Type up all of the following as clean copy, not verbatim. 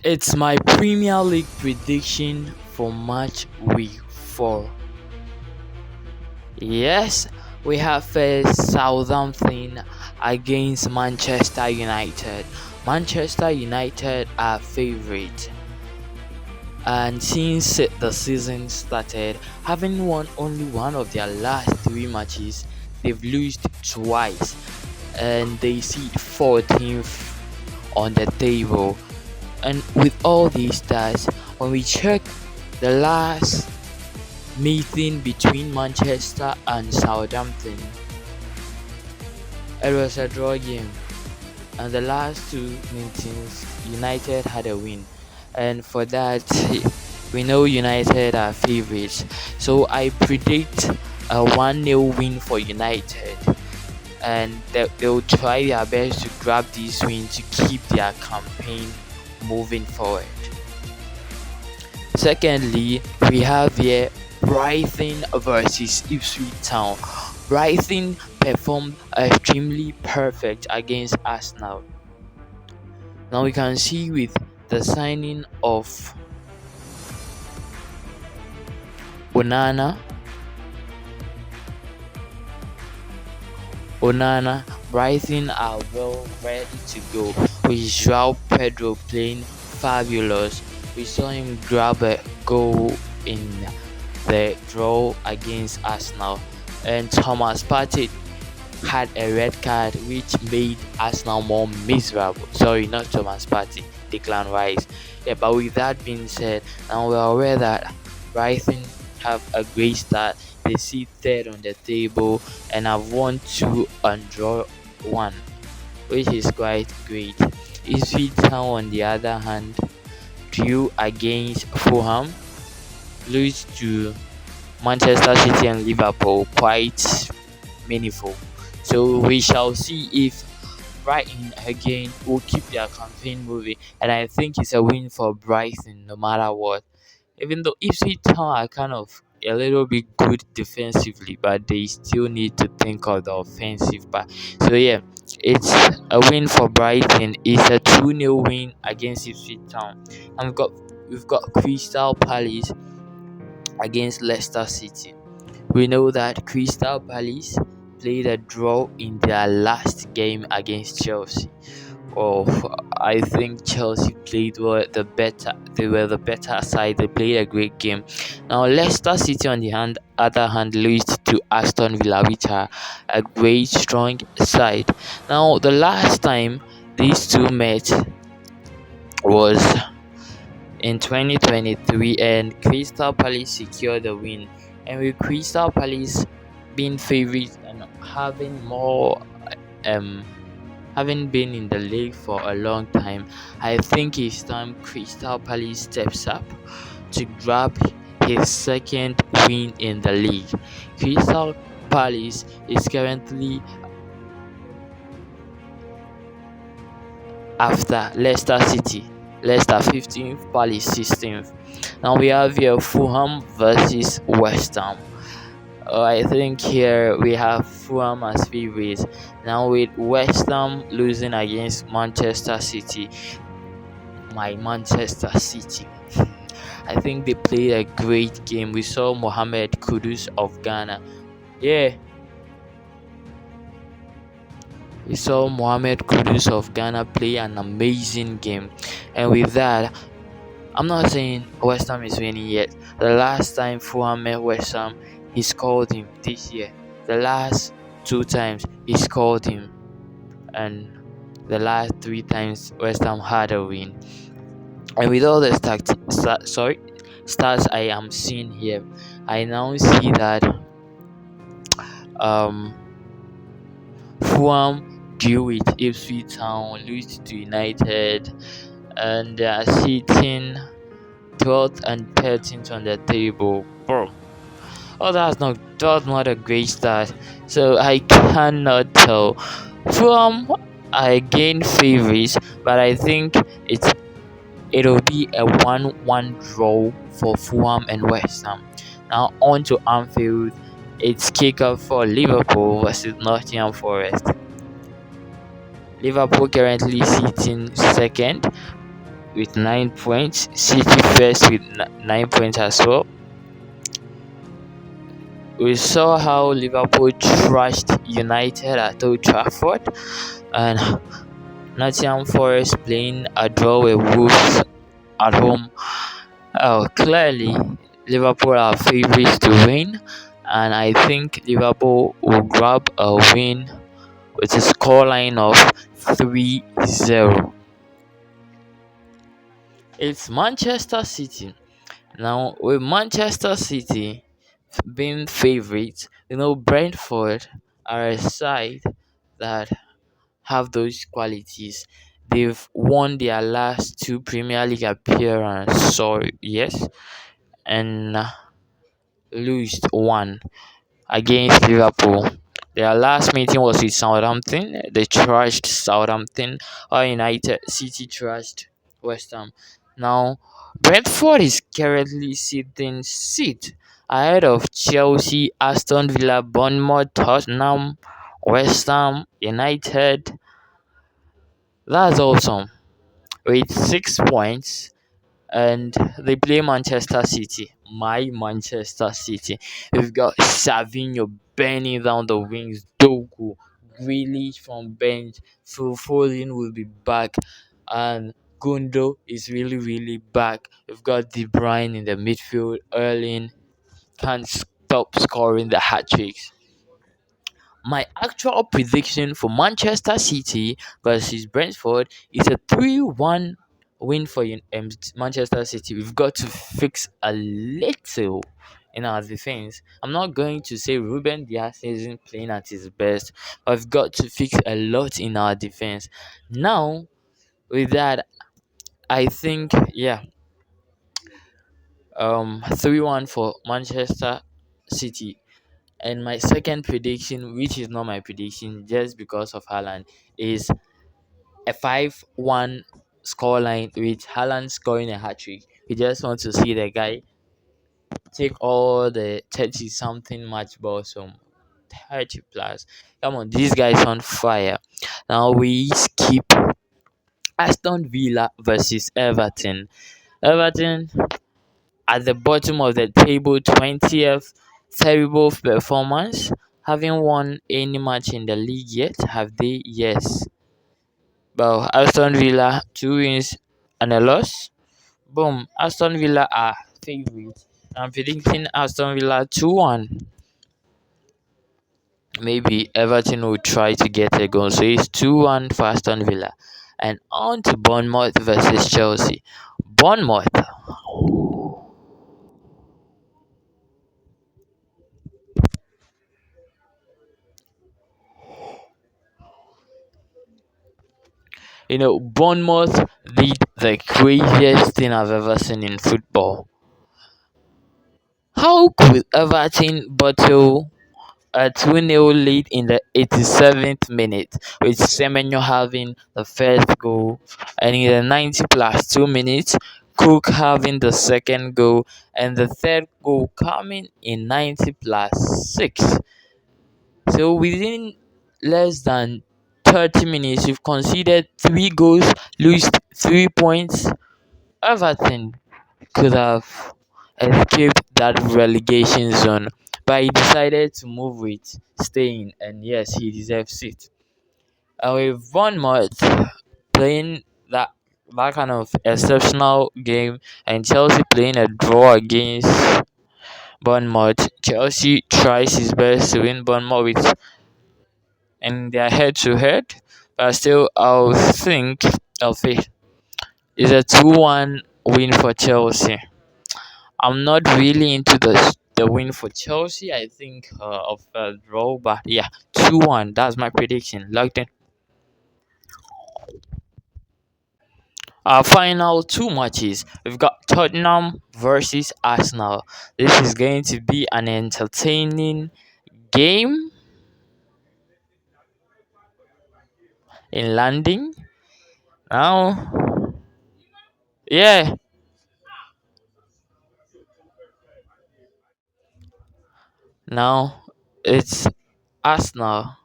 It's my Premier League prediction for match week 4. Yes, we have faced Southampton against Manchester United. Manchester United are favourite, and since the season started, having won only one of their last 3 matches, they've lost twice, and they sit 14th on the table. And with all these stats, when we check the last meeting between Manchester and Southampton, it was a draw game. And the last 2 meetings, United had a win. And for that, we know United are favourites. So I predict a 1-0 win for United. And they'll try their best to grab this win to keep their campaign moving forward. Secondly, we have here Brighton versus Ipswich Town. Brighton performed extremely perfect against Arsenal. Now we can see with the signing of Onana, Brighton are well ready to go. With João Pedro playing fabulous, we saw him grab a goal in the draw against Arsenal, and Thomas Partey had a red card which made Arsenal more miserable. Sorry, not Thomas Partey, Declan Rice. Yeah, but with that being said, now we are aware that Brighton have a great start. They sit third on the table and have won 2 and draw 1, which is quite great. Ipswich Town, on the other hand, drew against Fulham, lose to Manchester City and Liverpool, quite meaningful. So we shall see if Brighton again will keep their campaign moving, and I think it's a win for Brighton no matter what. Even though Ipswich Town are kind of a little bit good defensively, but they still need to think of the offensive part. So yeah, it's a win for Brighton. It's a 2-0 win against Ipswich Town, and we've got Crystal Palace against Leicester City. We know that Crystal Palace played a draw in their last game against Chelsea. Oh, I think Chelsea played well the better. They were the better side. They played a great game. Now Leicester City, on the other hand, lost to Aston Villa, which are a great strong side. Now the last time these two met was in 2023, and Crystal Palace secured the win. And with Crystal Palace being favourites and having been in the league for a long time, I think it's time Crystal Palace steps up to grab his second win in the league. Crystal Palace is currently after Leicester City. Leicester 15th, Palace 16th. Now we have here Fulham versus West Ham. I think here we have Fulham as favourites. Now with West Ham losing against Manchester City, my Manchester City. I think they played a great game. We saw Mohamed Kudus of Ghana. Yeah, we saw Mohamed Kudus of Ghana play an amazing game. And with that, I'm not saying West Ham is winning yet. The last time Fulham met West Ham, he scored him this year. The last 2 times he scored him, and the last 3 times West Ham had a win. And with all the stats I am seeing here, I now see that Fulham drew with Ipswich Town, lose to United, and they are sitting 12th and 13th on the table. Bro, oh, that's not a great start. So I cannot tell. Fulham are again favourites, but I think it'll be a 1-1 draw for Fulham and West Ham. Now on to Anfield. It's kick-off for Liverpool versus Nottingham Forest. Liverpool currently sitting second with 9 points. City first with 9 points as well. We saw how Liverpool trashed United at Old Trafford, and Nottingham Forest playing a draw with Wolves at home. Oh, clearly Liverpool are favourites to win, and I think Liverpool will grab a win with a scoreline of 3-0. It's Manchester City. Now, with Manchester City being favourites, Brentford are a side that have those qualities. They've won their last two Premier League appearances, so yes, and lost one against Liverpool. Their last meeting was with Southampton. They trashed Southampton. Or United City trashed West Ham. Now, Brentford is currently sitting seat ahead of Chelsea, Aston Villa, Bournemouth, Tottenham, West Ham, United. That's awesome. With 6 points, and they play Manchester City. My Manchester City. We've got Savinho burning down the wings. Doku, Grealish from bench. Phil Foden will be back, and Gundo is really really back. We've got De Bruyne in the midfield. Erling can't stop scoring the hat tricks. My actual prediction for Manchester City versus Brentford is a 3-1 win for Manchester City. We've got to fix a little in our defense. I'm not going to say Ruben Diaz isn't playing at his best, but we've got to fix a lot in our defense. Now, with that, I think, yeah, 3-1 for Manchester City. And my second prediction, which is not my prediction just because of Haaland, is a 5-1 scoreline with Haaland scoring a hat trick. We just want to see the guy take all the 30 something match balls from 30 plus. Come on, this guy's on fire. Now we skip Aston Villa versus Everton. Everton at the bottom of the table, 20th. Terrible performance. Haven't won any match in the league yet, have they? Yes. Well, Aston Villa, 2 wins and a loss. Boom. Aston Villa are favourites. I'm predicting Aston Villa 2-1. Maybe Everton will try to get a goal. So it's 2-1 for Aston Villa. And on to Bournemouth versus Chelsea. Bournemouth. Bournemouth did the craziest thing I've ever seen in football. How could Everton bottle a 2-0 lead in the 87th minute, with Semenyo having the first goal, and in the 90 plus 2 minutes, Cook having the second goal, and the third goal coming in 90 plus 6? So within less than 30 minutes, you've conceded 3 goals, lost 3 points. Everton could have escaped that relegation zone, but he decided to move with staying, and yes, he deserves it. And with Bournemouth playing that kind of exceptional game, and Chelsea playing a draw against Bournemouth, Chelsea tries his best to win Bournemouth with in their head-to-head, but still, I'll think it's a 2-1 win for Chelsea. I'm not really into the win for Chelsea. I think of a draw, but yeah, 2-1. That's my prediction. Locked in. Our final two matches. We've got Tottenham versus Arsenal. This is going to be an entertaining game in London. Now, yeah, now it's Arsenal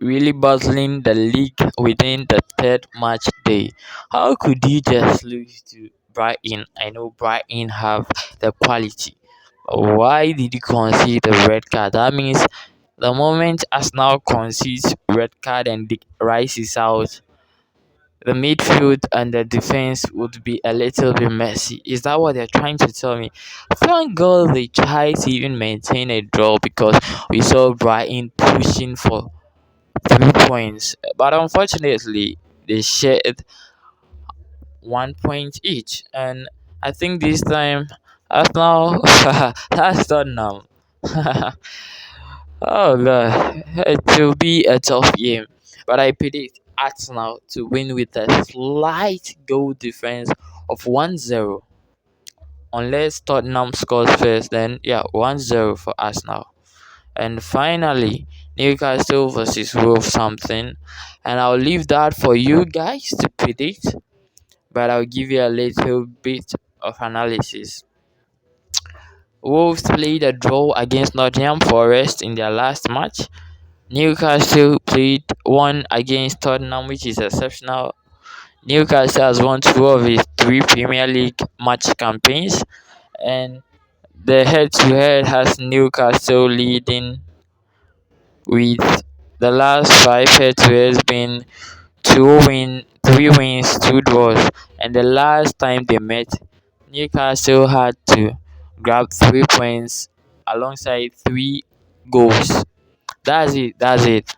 really battling the league within the third match day. How could you just lose to Brighton? I know Brighton have the quality. Why did you concede the red card? That means the moment Arsenal concedes red card and the Rice is out, the midfield and the defense would be a little bit messy. Is that what they're trying to tell me? Thank God they tried to even maintain a draw because we saw Brighton pushing for 3 points. But unfortunately, they shared 1 point each. And I think this time, Arsenal, that's Tottenham. Oh god, it will be a tough game. But I predict Arsenal to win with a slight goal difference of 1-0. Unless Tottenham scores first, then yeah, 1-0 for Arsenal. And finally, Newcastle versus Wolverhampton. And I'll leave that for you guys to predict, but I'll give you a little bit of analysis. Wolves played a draw against Nottingham Forest in their last match. Newcastle played one against Tottenham, which is exceptional. Newcastle has won two of his three Premier League match campaigns, and the head-to-head has Newcastle leading with the last five head-to-heads being three wins, two draws, and the last time they met, Newcastle had to grab 3 points alongside three goals. That's it. That's it.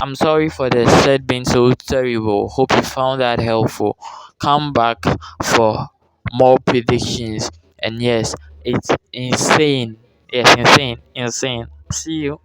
I'm sorry for the set being so terrible. Hope you found that helpful. Come back for more predictions. And yes, it's insane. Yes, insane. Insane. See you.